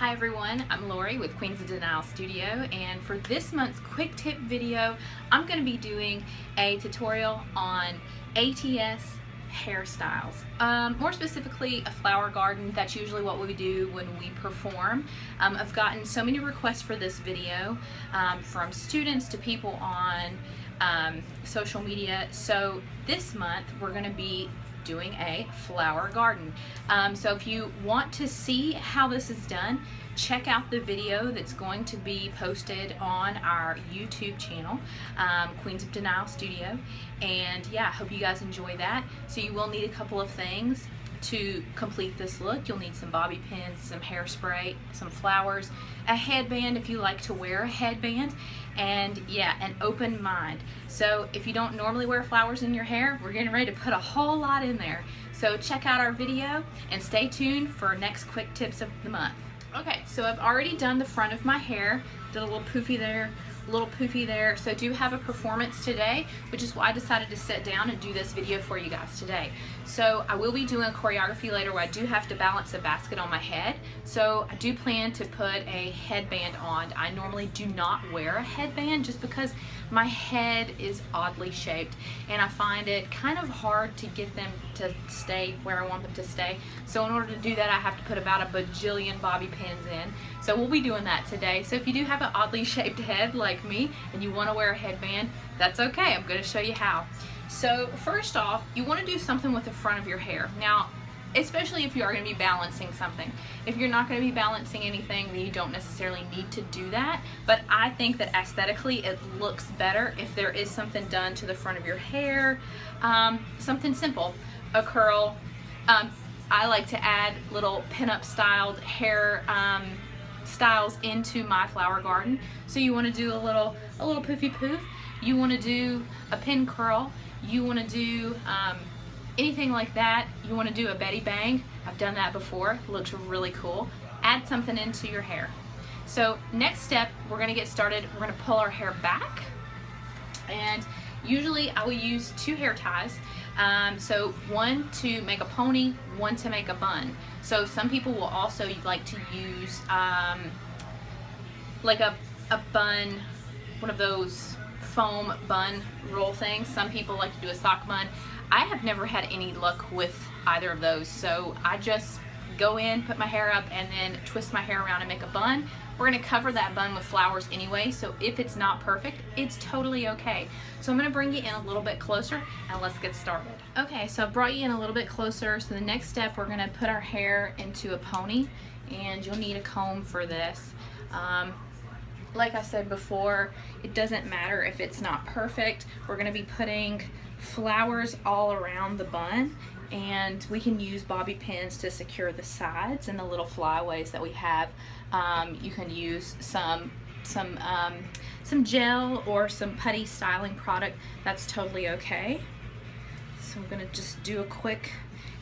Hi everyone, I'm Lori with Queens of Denial Studio, and for this month's quick tip video, I'm going to be doing a tutorial on ATS hairstyles. More specifically, a flower garden. That's usually what we do when we perform. I've gotten so many requests for this video from students to people on social media. So this month we're going to be doing a flower garden. So if you want to see how this is done, check out the video that's going to be posted on our YouTube channel, Queens of Denial Studio. And yeah, I hope you guys enjoy that. So you will need a couple of things to complete this look. You'll need some bobby pins, some hairspray, some flowers, a headband if you like to wear a headband, and yeah, an open mind. So if you don't normally wear flowers in your hair, we're getting ready to put a whole lot in there. So check out our video and stay tuned for next quick tips of the month. Okay, so I've already done the front of my hair, did a little poofy there, a little poofy there. So I do have a performance today, which is why I decided to sit down and do this video for you guys today. So I will be doing a choreography later where I do have to balance a basket on my head. So I do plan to put a headband on. I normally do not wear a headband just because my head is oddly shaped and I find it kind of hard to get them to stay where I want them to stay. So in order to do that, I have to put about a bajillion bobby pins in. So we'll be doing that today. So if you do have an oddly shaped head like me and you want to wear a headband, that's okay. I'm going to show you how. So first off, you want to do something with the front of your hair. Now, especially if you are going to be balancing something. If you're not going to be balancing anything, then you don't necessarily need to do that. But I think that aesthetically it looks better if there is something done to the front of your hair. Something simple, a curl. I like to add little pin-up styled hair styles into my flower garden. So you want to do a little poofy poof. You want to do a pin curl. You want to do anything like that. You want to do a Betty Bang. I've done that before. It looks really cool. Add something into your hair. So next step, we're going to get started. We're going to pull our hair back, and usually I will use 2 hair ties. So one to make a pony, one to make a bun. So some people will also like to use like a bun, one of those foam bun roll things. Some people like to do a sock bun. I have never had any luck with either of those, so I just go in, put my hair up, and then twist my hair around and make a bun. We're going to cover that bun with flowers anyway, so if it's not perfect, it's totally okay. So I'm going to bring you in a little bit closer and let's get started. Okay, so I brought you in a little bit closer. So the next step, we're going to put our hair into a pony, and you'll need a comb for this. Like I said before, it doesn't matter if it's not perfect. We're going to be putting flowers all around the bun, and we can use bobby pins to secure the sides and the little flyaways that we have. You can use some gel or some putty styling product. That's totally okay. So I'm going to just do a quick,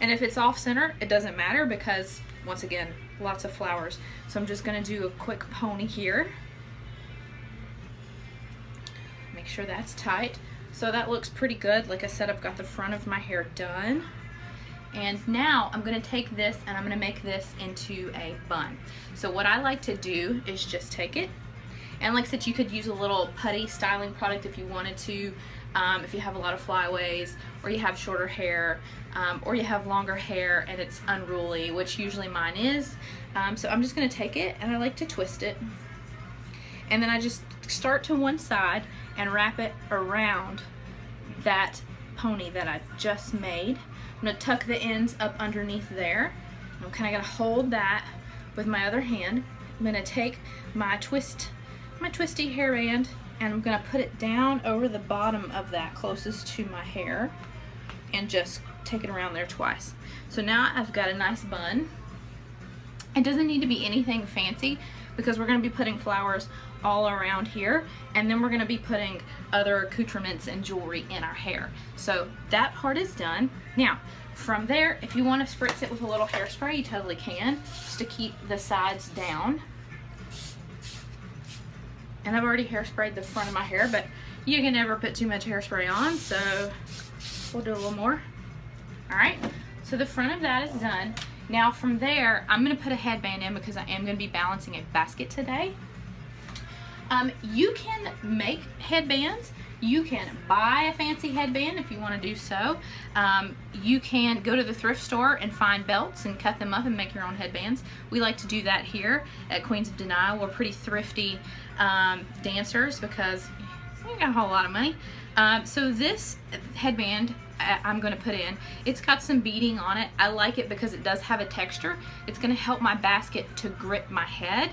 and if it's off center, it doesn't matter because once again, lots of flowers. So I'm just going to do a quick pony here. Make sure that's tight. So that looks pretty good. Like I said, I've got the front of my hair done. And now I'm going to take this and I'm going to make this into a bun. So what I like to do is just take it, and like I said, you could use a little putty styling product if you wanted to, if you have a lot of flyaways, or you have shorter hair, or you have longer hair and it's unruly, which usually mine is. So I'm just going to take it and I like to twist it, and then I just start to one side and wrap it around that pony that I just made. I'm going to tuck the ends up underneath there. I'm kind of going to hold that with my other hand. I'm going to take my twisty hairband, and I'm going to put it down over the bottom of that closest to my hair and just take it around there twice. So now I've got a nice bun. It doesn't need to be anything fancy because we're going to be putting flowers all around here, and then we're going to be putting other accoutrements and jewelry in our hair. So that part is done. Now from there, if you want to spritz it with a little hairspray, you totally can, just to keep the sides down. And I've already hairsprayed the front of my hair, but you can never put too much hairspray on, so we'll do a little more. All right, so the front of that is done. Now from there, I'm going to put a headband in because I am going to be balancing a basket today. You can make headbands. You can buy a fancy headband if you want to do so. You can go to the thrift store and find belts and cut them up and make your own headbands. We like to do that here at Queens of Denial. We're pretty thrifty dancers because we got a whole lot of money. So this headband I'm going to put in, it's got some beading on it. I like it because it does have a texture. It's going to help my basket to grip my head.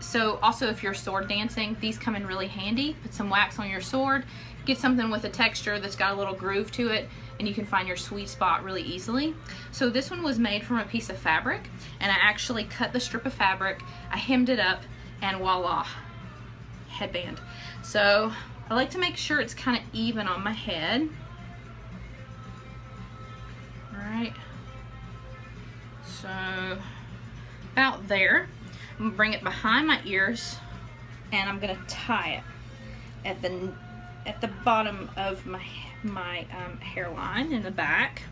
So also if you're sword dancing, these come in really handy. Put some wax on your sword, get something with a texture that's got a little groove to it, and you can find your sweet spot really easily. So this one was made from a piece of fabric, and I actually cut the strip of fabric, I hemmed it up, and voila, headband. So I like to make sure it's kind of even on my head. Alright, so about there. I'm gonna bring it behind my ears, and I'm gonna tie it at the bottom of my hairline in the back.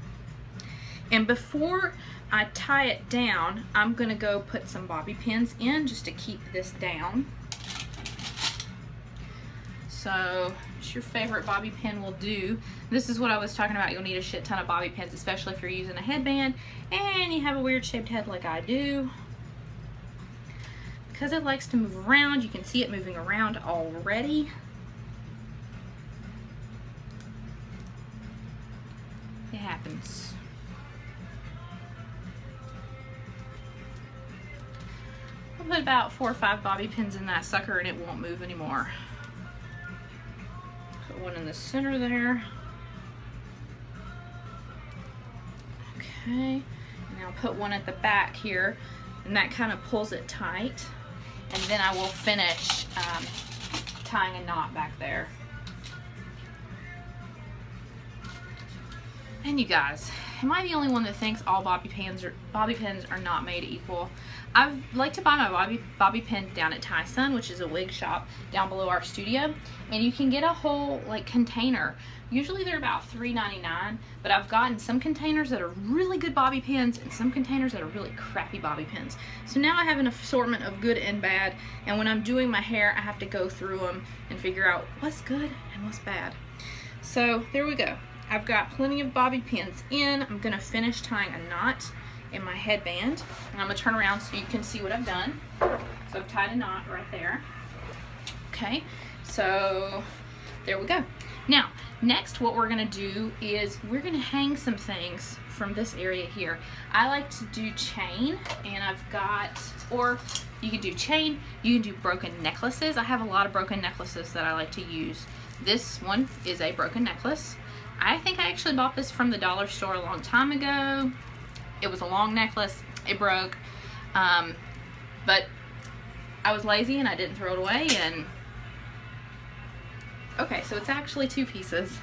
And before I tie it down, I'm gonna go put some bobby pins in just to keep this down. So just your favorite bobby pin will do. This is what I was talking about. You'll need a shit ton of bobby pins, especially if you're using a headband and you have a weird shaped head like I do. Because it likes to move around, you can see it moving around already. It happens. I'll put about 4 or 5 bobby pins in that sucker and it won't move anymore. Put one in the center there. Okay, and I'll put one at the back here, and that kind of pulls it tight. And then I will finish tying a knot back there. And you guys, am I the only one that thinks all bobby pins are not made equal? I like to buy my bobby pins down at Tyson, which is a wig shop down below our studio, and you can get a whole like container. Usually they're about $3.99, but I've gotten some containers that are really good bobby pins and some containers that are really crappy bobby pins. So now I have an assortment of good and bad, and when I'm doing my hair, I have to go through them and figure out what's good and what's bad. So there we go. I've got plenty of bobby pins in. I'm gonna finish tying a knot in my headband, and I'm gonna turn around so you can see what I've done. So I've tied a knot right there. Okay, so there we go. Now, next what we're gonna do is we're gonna hang some things from this area here. I like to do chain, and I've got, or you can do chain, you can do broken necklaces. I have a lot of broken necklaces that I like to use. This one is a broken necklace. I think I actually bought this from the dollar store a long time ago. It was a long necklace, it broke, but I was lazy and I didn't throw it away. And okay, so it's actually 2 pieces.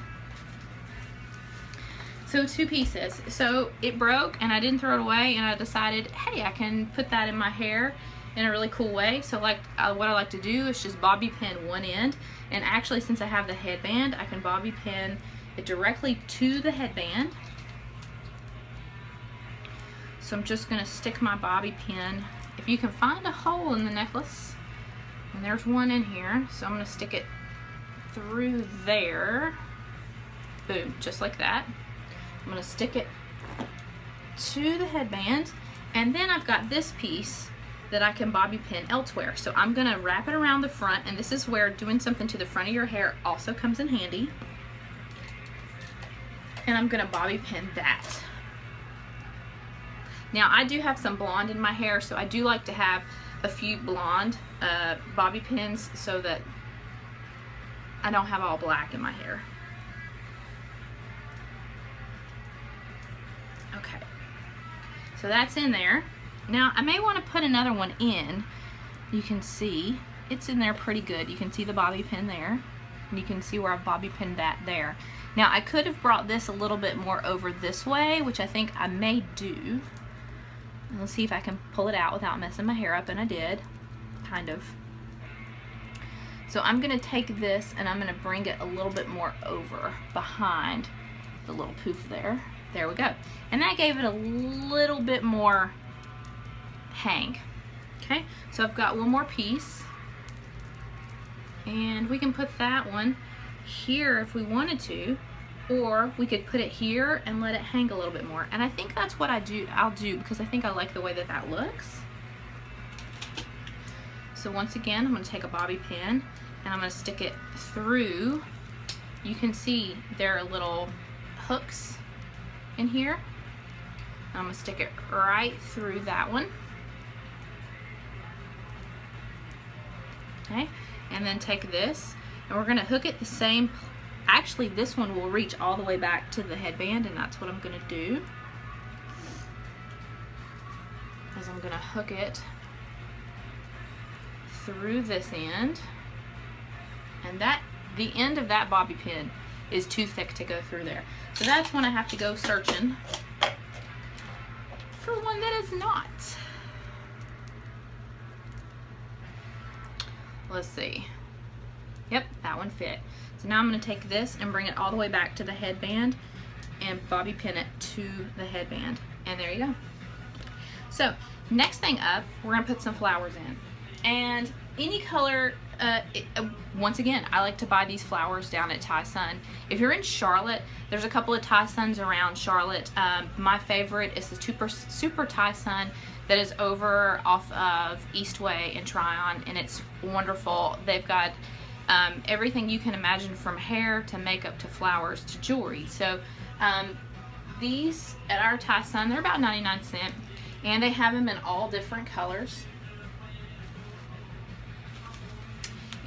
So 2 pieces. So it broke and I didn't throw it away, and I decided, hey, I can put that in my hair in a really cool way. So like what I like to do is just bobby pin one end, and actually since I have the headband, I can bobby pin it directly to the headband. So I'm just gonna stick my bobby pin, if you can find a hole in the necklace, and there's one in here, so I'm gonna stick it through there. Boom, just like that. I'm gonna stick it to the headband, and then I've got this piece that I can bobby pin elsewhere. So I'm gonna wrap it around the front, and this is where doing something to the front of your hair also comes in handy. And I'm gonna bobby pin that. Now I do have some blonde in my hair, so I do like to have a few blonde bobby pins so that I don't have all black in my hair. Okay, so that's in there. Now I may want to put another one in. You can see it's in there pretty good. You can see the bobby pin there, and you can see where I've bobby pinned that there. Now I could have brought this a little bit more over this way, which I think I may do. Let's see if I can pull it out without messing my hair up, and I did, kind of. So I'm gonna take this and I'm gonna bring it a little bit more over behind the little poof there. There we go. And that gave it a little bit more hang. Okay, so I've got one more piece. And we can put that one here if we wanted to, or we could put it here and let it hang a little bit more. And I think that's what I'll do because I think I like the way that that looks. So once again, I'm going to take a bobby pin and I'm going to stick it through. You can see there are little hooks in here. I'm going to stick it right through that one. Okay, and then take this and we're going to hook it the same. Actually, this one will reach all the way back to the headband, and that's what I'm going to do. Is I'm going to hook it through this end, and the end of that bobby pin is too thick to go through there. So that's when I have to go searching for one that is not. Let's see. Yep, that one fit. So now I'm going to take this and bring it all the way back to the headband and bobby pin it to the headband. And there you go. So next thing up, we're going to put some flowers in. And any color, once again, I like to buy these flowers down at Thai Sun. If you're in Charlotte, there's a couple of Thai Suns around Charlotte. My favorite is the Super Thai Sun that is over off of Eastway in Tryon, and it's wonderful. They've got everything you can imagine, from hair to makeup to flowers to jewelry. So these at our Thai Sun, they're about 99¢, and they have them in all different colors.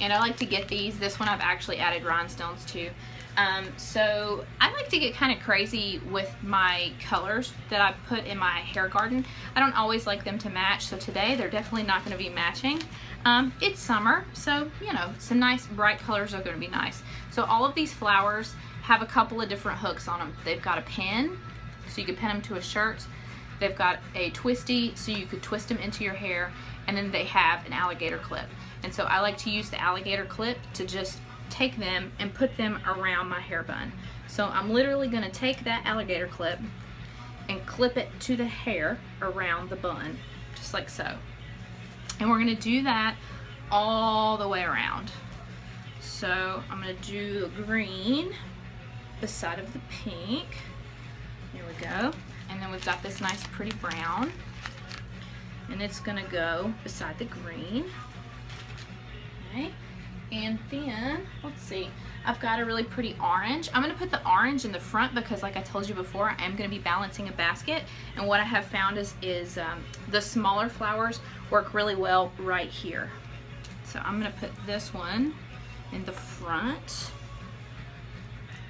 And I like to get these. This one I've actually added rhinestones to. So I like to get kind of crazy with my colors that I put in my hair garden. I don't always like them to match, so today they're definitely not going to be matching. It's summer, so you know, some nice bright colors are going to be nice. So all of these flowers have a couple of different hooks on them. They've got a pin, so you can pin them to a shirt. They've got a twisty, so you could twist them into your hair, and then they have an alligator clip. And so I like to use the alligator clip to just take them and put them around my hair bun. So I'm literally going to take that alligator clip and clip it to the hair around the bun, just like so. And we're going to do that all the way around. So I'm going to do the green beside of the pink. There we go. And then we've got this nice pretty brown, and it's going to go beside the green. Okay. And then, let's see, I've got a really pretty orange. I'm going to put the orange in the front because, like I told you before, I am going to be balancing a basket. And what I have found is the smaller flowers work really well right here. So I'm going to put this one in the front.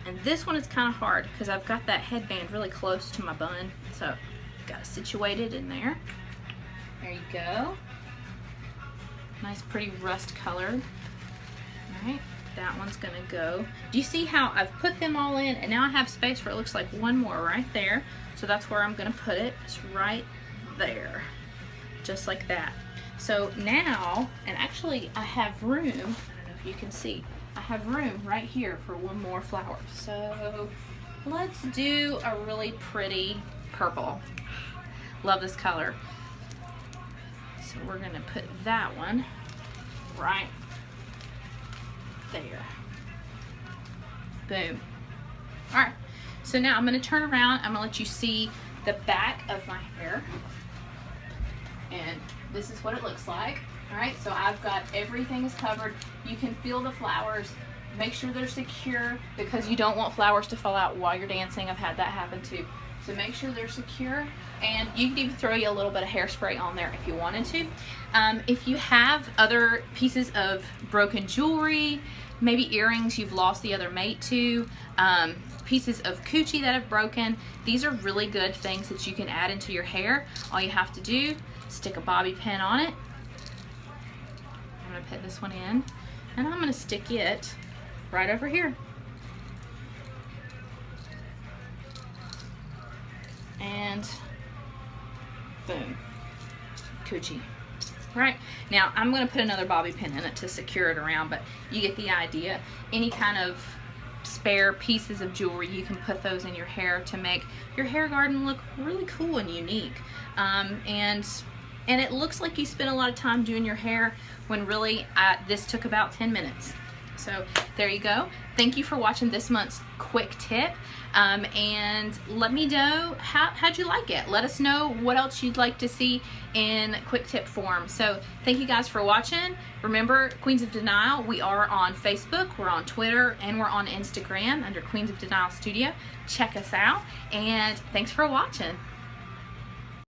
And this one is kind of hard because I've got that headband really close to my bun. So got it situated in there. There you go. Nice pretty rust colored. Alright, that one's gonna go. Do you see how I've put them all in, and now I have space where it looks like one more right there. So that's where I'm gonna put it. It's right there. Just like that. So now, and actually I have room, I don't know if you can see, I have room right here for one more flower. So let's do a really pretty purple. Love this color. So we're gonna put that one right there. Boom. All right, so now I'm gonna turn around. I'm gonna let you see the back of my hair. And this is what it looks like. All right, so I've got everything is covered. You can feel the flowers. Make sure they're secure because you don't want flowers to fall out while you're dancing. I've had that happen too. So make sure they're secure, and you can even throw you a little bit of hairspray on there if you wanted to. If you have other pieces of broken jewelry, maybe earrings you've lost the other mate to, pieces of coochie that have broken, these are really good things that you can add into your hair. All you have to do, stick a bobby pin on it. I'm gonna put this one in, and I'm gonna stick it right over here. And boom, coochie. Right, now I'm going to put another bobby pin in it to secure it around, but you get the idea. Any kind of spare pieces of jewelry, you can put those in your hair to make your hair garden look really cool and unique. And it looks like you spent a lot of time doing your hair when really this took about 10 minutes. So there you go. Thank you for watching this month's quick tip. And let me know how'd you like it. Let us know what else you'd like to see in quick tip form. So thank you guys for watching. Remember, Queens of Denial, we are on Facebook, we're on Twitter, and we're on Instagram under Queens of Denial Studio. Check us out, and thanks for watching.